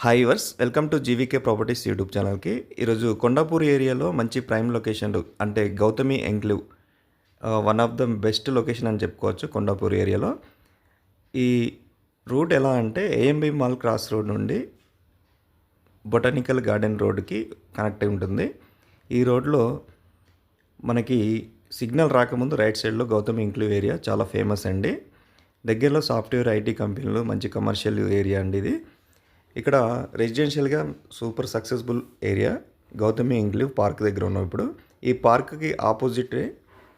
Hi viewers welcome to GVK properties YouTube ఛానల్కి. ఈరోజు కొండాపూర్ ఏరియాలో మంచి ప్రైమ్ లొకేషన్ అంటే Gautami enclave one of the best location అని చెప్పుకోవచ్చు. కొండాపూర్ ఏరియాలో ఈ రూట్ ఎలా అంటే ఏఎంబి మాల్ క్రాస్ రోడ్ నుండి బొటానికల్ గార్డెన్ రోడ్కి కనెక్ట్ అయి ఉంటుంది. ఈ రోడ్లో మనకి సిగ్నల్ రాకముందు రైట్ సైడ్లో గౌతమి ఎంక్లేవ్ ఏరియా చాలా ఫేమస్ అండి. దగ్గరలో సాఫ్ట్వేర్ ఐటీ కంపెనీలు, మంచి కమర్షియల్ ఏరియా అండి ఇది. ఇక్కడ రెసిడెన్షియల్గా super successful area Gautami enclave park దగ్గర ఉన్నాం. ఇప్పుడు ఈ పార్క్కి ఆపోజిట్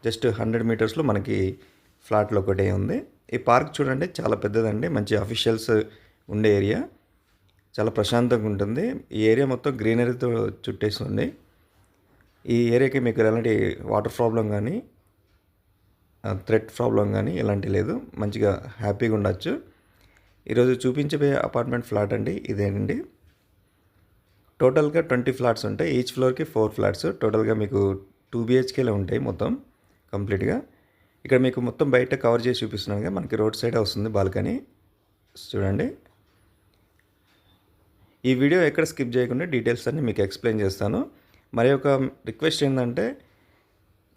జస్ట్ 100 మీటర్స్లో మనకి ఫ్లాట్లో ఒకటే ఉంది. ఈ పార్క్ చూడండి చాలా పెద్దదండి, మంచి అఫీషియల్స్ ఉండే ఏరియా, చాలా ప్రశాంతంగా ఉంటుంది. ఈ ఏరియా మొత్తం గ్రీనరీతో చుట్టేసి ఉంది. ఈ ఏరియాకి మీకు ఎలాంటి వాటర్ ప్రాబ్లం కానీ థ్రెట్ ప్రాబ్లం కానీ ఎలాంటి లేదు, మంచిగా హ్యాపీగా ఉండొచ్చు. ఈరోజు చూపించబోయే అపార్ట్మెంట్ ఫ్లాట్ అండి ఇదేనండి. టోటల్గా 20 ఫ్లాట్స్ ఉంటాయి. ఈచ్ ఫ్లోర్కి 4 ఫ్లాట్స్. టోటల్గా మీకు 2 BHKలే ఉంటాయి మొత్తం కంప్లీట్గా. ఇక్కడ మీకు మొత్తం బయట కవర్ చేసి చూపిస్తున్నాను. మనకి రోడ్ సైడ్ వస్తుంది బాల్కనీ. చూడండి, ఈ వీడియో ఎక్కడ స్కిప్ చేయకుండా డీటెయిల్స్ అన్నీ మీకు ఎక్స్ప్లెయిన్ చేస్తాను. మరి ఒక రిక్వెస్ట్ ఏంటంటే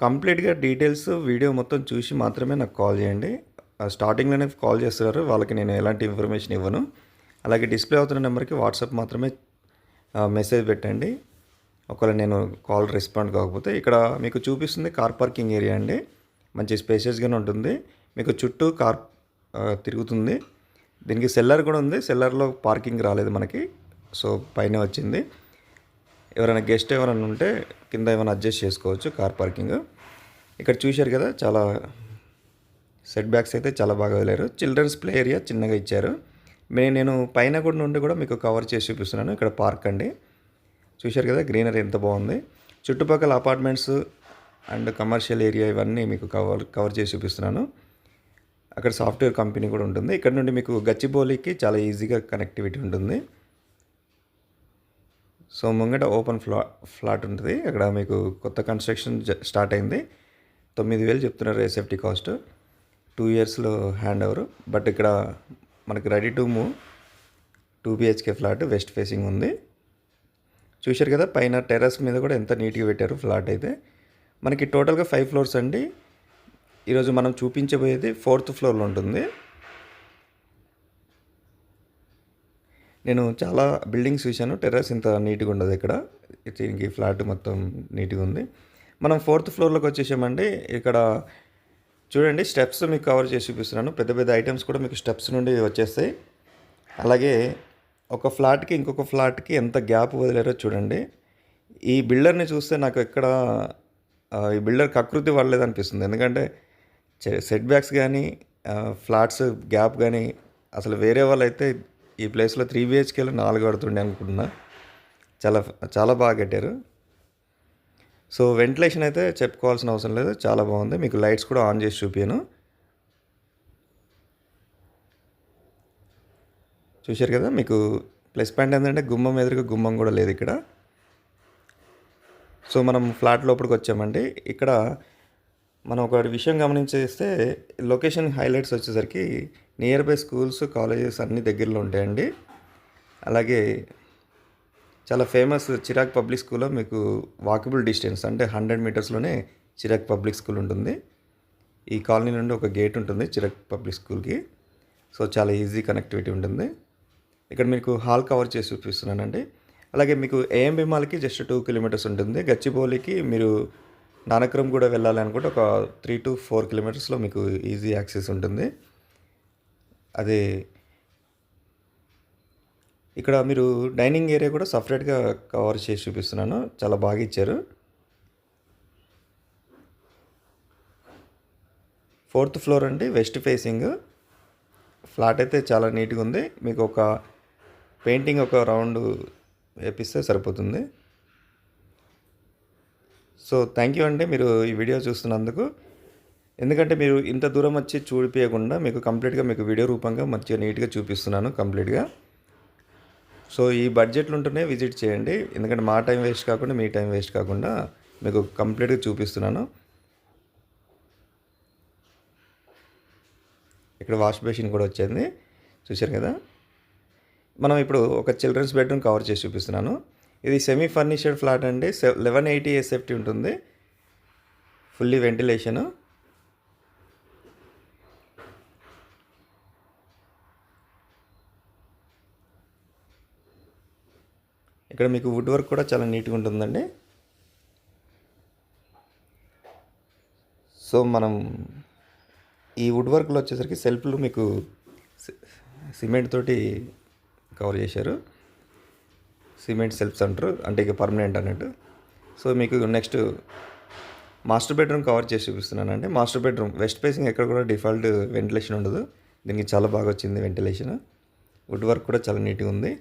కంప్లీట్గా డీటెయిల్స్ వీడియో మొత్తం చూసి మాత్రమే నాకు కాల్ చేయండి. స్టార్టింగ్లోనే కాల్ చేస్తున్నారు, వాళ్ళకి నేను ఎలాంటి ఇన్ఫర్మేషన్ ఇవ్వను. అలాగే డిస్ప్లే అవుతున్న నెంబర్కి వాట్సాప్ మాత్రమే మెసేజ్ పెట్టండి ఒకవేళ నేను కాల్ రెస్పాండ్ కాకపోతే. ఇక్కడ మీకు చూపిస్తుంది కార్ పార్కింగ్ ఏరియా అండి. మంచి స్పేషియస్గానే ఉంటుంది. మీకు చుట్టూ కార్ తిరుగుతుంది. దీనికి సెల్లర్ కూడా ఉంది. సెల్లర్లో పార్కింగ్ రాలేదు మనకి, సో పైన వచ్చింది. ఎవరైనా గెస్ట్ ఎవరైనా ఉంటే కింద ఏమైనా అడ్జస్ట్ చేసుకోవచ్చు కార్ పార్కింగ్. ఇక్కడ చూశారు కదా, చాలా సెట్ బ్యాక్స్ అయితే చాలా బాగా వదిలేరు. చిల్డ్రన్స్ ప్లే ఏరియా చిన్నగా ఇచ్చారు. నేను పైన కూడా నుండి కూడా మీకు కవర్ చేసి చూపిస్తున్నాను. ఇక్కడ పార్క్ అండి, చూశారు కదా గ్రీనరీ ఎంత బాగుంది. చుట్టుపక్కల అపార్ట్మెంట్స్ అండ్ కమర్షియల్ ఏరియా ఇవన్నీ మీకు కవర్ చేసి చూపిస్తున్నాను. అక్కడ సాఫ్ట్వేర్ కంపెనీ కూడా ఉంటుంది. ఇక్కడ నుండి మీకు గచ్చిబౌలికి చాలా ఈజీగా కనెక్టివిటీ ఉంటుంది. సో ముంగట ఓపెన్ ఫ్లాట్ ఉంటుంది. అక్కడ మీకు కొత్త కన్స్ట్రక్షన్ స్టార్ట్ అయింది. 9,000 చెప్తున్నారు ఎస్ఎఫ్టీ కాస్ట్. 2 ఇయర్స్లో హ్యాండ్ ఓవర్. బట్ ఇక్కడ మనకి ready to move 2 BHK flat west facing ఉంది. చూశారు కదా, పైన టెర్రస్ మీద కూడా ఎంత నీట్గా పెట్టారు ఫ్లాట్ అయితే. మనకి టోటల్గా 5 ఫ్లోర్స్ అండి. ఈరోజు మనం చూపించబోయేది 4th ఫ్లోర్లో ఉంటుంది. నేను చాలా బిల్డింగ్స్ చూశాను, టెర్రస్ ఇంత నీట్గా ఉండదు ఇక్కడ. దీనికి ఫ్లాట్ మొత్తం నీట్గా ఉంది. మనం 4th ఫ్లోర్లోకి వచ్చేసామండి. ఇక్కడ చూడండి, స్టెప్స్ మీకు కవర్ చేసి చూపిస్తున్నాను. పెద్ద పెద్ద ఐటమ్స్ కూడా మీకు స్టెప్స్ నుండి వచ్చేస్తాయి. అలాగే ఒక ఫ్లాట్కి ఇంకొక ఫ్లాట్కి ఎంత గ్యాప్ వదిలేరో చూడండి. ఈ బిల్డర్ని చూస్తే నాకు ఎక్కడ ఈ బిల్డర్ కకృతి పడలేదు అనిపిస్తుంది. ఎందుకంటే సెట్ బ్యాక్స్ కానీ ఫ్లాట్స్ గ్యాప్ కానీ అసలు వేరే వాళ్ళు అయితే ఈ ప్లేస్లో 3 BHKలో 4 కడుతుండే అనుకుంటున్నా. చాలా చాలా బాగా కట్టారు. సో వెంటిలేషన్ అయితే చెప్పుకోవాల్సిన అవసరం లేదు, చాలా బాగుంది. మీకు లైట్స్ కూడా ఆన్ చేసి చూపాను. చూశారు కదా, మీకు ప్లస్ పాయింట్ ఏంటంటే గుమ్మం ఎదురుగా గుమ్మం కూడా లేదు ఇక్కడ. సో మనం ఫ్లాట్ లోపలికి వచ్చామండి. ఇక్కడ మనం ఒక విషయం గమనించేస్తే లొకేషన్ హైలైట్స్ వచ్చేసరికి నియర్ బై స్కూల్స్, కాలేజెస్ అన్నీ దగ్గరలో ఉంటాయండి. అలాగే చాలా ఫేమస్ చిరాక్ పబ్లిక్ స్కూల్లో మీకు వాకబుల్ డిస్టెన్స్ అంటే 100 మీటర్స్లోనే చిరాక్ పబ్లిక్ స్కూల్ ఉంటుంది. ఈ కాలనీ నుండి ఒక గేట్ ఉంటుంది చిరాక్ పబ్లిక్ స్కూల్కి. సో చాలా ఈజీ కనెక్టివిటీ ఉంటుంది. ఇక్కడ మీకు హాల్ కవర్ చేసి చూపిస్తున్నానండి. అలాగే మీకు ఏఎంబి మాల్కి జస్ట్ 2 కిలోమీటర్స్ ఉంటుంది. గచ్చిబౌలికి మీరు నానక్రమ్ కూడా వెళ్ళాలి అనుకుంటే ఒక 3 to 4 కిలోమీటర్స్లో మీకు ఈజీ యాక్సెస్ ఉంటుంది. అదే ఇక్కడ మీరు డైనింగ్ ఏరియా కూడా సపరేట్గా కవర్ చేసి చూపిస్తున్నాను. చాలా బాగా ఇచ్చారు. 4th ఫ్లోర్ అండి, వెస్ట్ ఫేసింగ్ ఫ్లాట్ అయితే చాలా నీట్గా ఉంది. మీకు ఒక పెయింటింగ్ ఒక రౌండ్ వేపిస్తే సరిపోతుంది. సో థ్యాంక్ యూ అండి మీరు ఈ వీడియో చూస్తున్నందుకు. ఎందుకంటే మీరు ఇంత దూరం వచ్చి చూడిపోయకుండా మీకు కంప్లీట్గా మీకు వీడియో రూపంగా మంచిగా నీట్గా చూపిస్తున్నాను కంప్లీట్గా. సో ఈ బడ్జెట్లు ఉంటేనే విజిట్ చేయండి. ఎందుకంటే మా టైం వేస్ట్ కాకుండా మీ టైం వేస్ట్ కాకుండా మీకు కంప్లీట్గా చూపిస్తున్నాను. ఇక్కడ వాష్ బేసిన్ కూడా వచ్చింది, చూశారు కదా. మనం ఇప్పుడు ఒక చిల్డ్రన్స్ బెడ్రూమ్ కవర్ చేసి చూపిస్తున్నాను. ఇది సెమీ ఫర్నిష్డ్ ఫ్లాట్ అండి. 1180 ఎస్ఎఫ్టీ ఉంటుంది. Fully ventilation. ఇక్కడ మీకు వుడ్ వర్క్ కూడా చాలా నీట్గా ఉంటుందండి. సో మనం ఈ వుడ్ వర్క్లో వచ్చేసరికి సెల్ఫ్లు మీకు సిమెంట్ తోటి కవర్ చేశారు. సిమెంట్ సెల్ఫ్స్ అంటారు, అంటే ఇక పర్మనెంట్ అన్నట్టు. సో మీకు నెక్స్ట్ మాస్టర్ బెడ్రూమ్ కవర్ చేసి చూపిస్తున్నానండి. మాస్టర్ బెడ్రూమ్ వెస్ట్ ఫేసింగ్ ఎక్కడ కూడా డిఫాల్ట్ వెంటిలేషన్ ఉండదు. దీనికి చాలా బాగా వచ్చింది వెంటిలేషన్. వుడ్ వర్క్ కూడా చాలా నీట్గా ఉంది.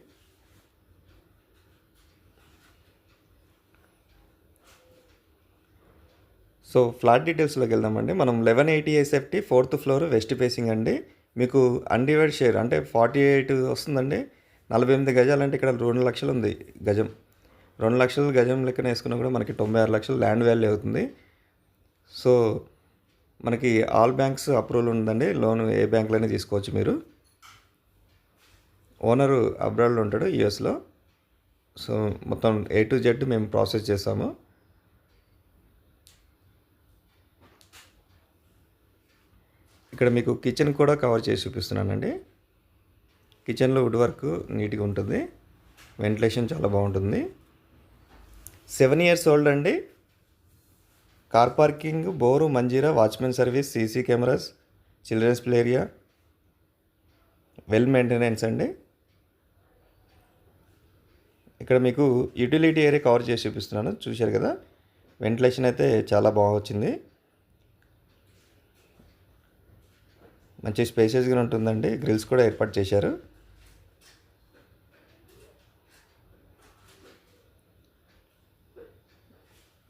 సో ఫ్లాట్ డీటెయిల్స్లోకి వెళ్దామండి. మనం 1180 SFT 4th floor west facing అండి. మీకు అన్డివైడ్ షేర్ అంటే 48 వస్తుందండి. 48 గజాలు అంటే ఇక్కడ 2 లక్షలు ఉంది గజం. 2 లక్షలు గజం లెక్కన వేసుకున్నా కూడా మనకి 96 లక్షలు ల్యాండ్ వాల్యూ అవుతుంది. సో మనకి ఆల్ బ్యాంక్స్ అప్రూవల్ ఉందండి. లోన్ ఏ బ్యాంక్లోనే తీసుకోవచ్చు మీరు. ఓనరు అబ్రాడ్లో ఉంటాడు, యూఎస్లో. సో మొత్తం A to Z మేము ప్రాసెస్ చేస్తాము. ఇక్కడ మీకు కిచెన్ కూడా కవర్ చేసి చూపిస్తున్నానండి. కిచెన్లో వుడ్ వర్క్ నీట్గా ఉంటుంది. వెంటిలేషన్ చాలా బాగుంటుంది. 7 years ఓల్డ్ అండి. Car parking, bore, Manjeera, watchman service, CC cameras, childrens play area, well maintenance అండి. ఇక్కడ మీకు యూటిలిటీ ఏరియా కవర్ చేసి చూపిస్తున్నాను, చూశారు కదా. వెంటిలేషన్ అయితే చాలా బాగా వచ్చింది. మంచి స్పేసెస్గా ఉంటుందండి. గ్రిల్స్ కూడా ఏర్పాటు చేశారు.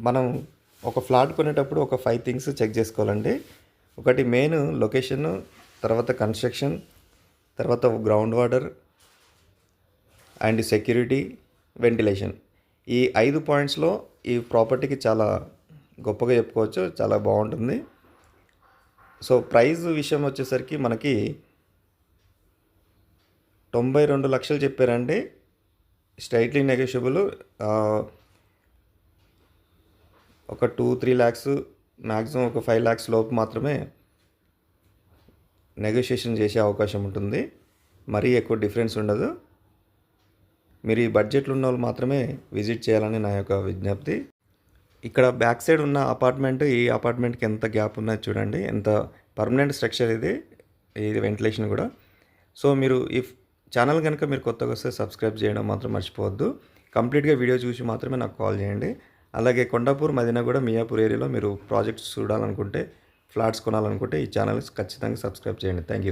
మనం ఒక ఫ్లాట్ కొనేటప్పుడు ఒక 5 థింగ్స్ చెక్ చేసుకోవాలండి. ఒకటి మెయిన్ లొకేషన్, తర్వాత కన్స్ట్రక్షన్, తర్వాత ground water and security, ventilation. ఈ 5 పాయింట్స్లో ఈ ప్రాపర్టీకి చాలా గొప్పగా చెప్పుకోవచ్చు, చాలా బాగుంటుంది. సో ప్రైస్ విషయం వచ్చేసరికి మనకి 92 లక్షలు చెప్పారండి. Straightly negotiable. ఒక 2-3 ల్యాక్స్, మ్యాక్సిమం ఒక 5 ల్యాక్స్ లోపు మాత్రమే నెగోషియేషన్ చేసే అవకాశం ఉంటుంది. మరీ ఎక్కువ డిఫరెన్స్ ఉండదు. మీరు ఈ బడ్జెట్లో ఉన్న వాళ్ళు మాత్రమే విజిట్ చేయాలని నా యొక్క విజ్ఞప్తి. ఇక్కడ బ్యాక్ సైడ్ ఉన్న అపార్ట్మెంట్, ఈ అపార్ట్మెంట్కి ఎంత గ్యాప్ ఉన్నది చూడండి. ఎంత పర్మనెంట్ స్ట్రక్చర్ ఇది వెంటిలేషన్ కూడా. సో మీరు ఈ ఛానల్ కనుక మీరు కొత్తగా వస్తే సబ్స్క్రైబ్ చేయడం మాత్రం మర్చిపోవద్దు. కంప్లీట్గా వీడియో చూసి మాత్రమే నాకు కాల్ చేయండి. అలాగే కొండాపూర్, మదీనాగూడ, మియాపూర్ ఏరియాలో మీరు ప్రాజెక్ట్స్ చూడాలనుకుంటే, ఫ్లాట్స్ కొనాలనుకుంటే ఈ ఛానల్ ఖచ్చితంగా సబ్స్క్రైబ్ చేయండి. Thank you.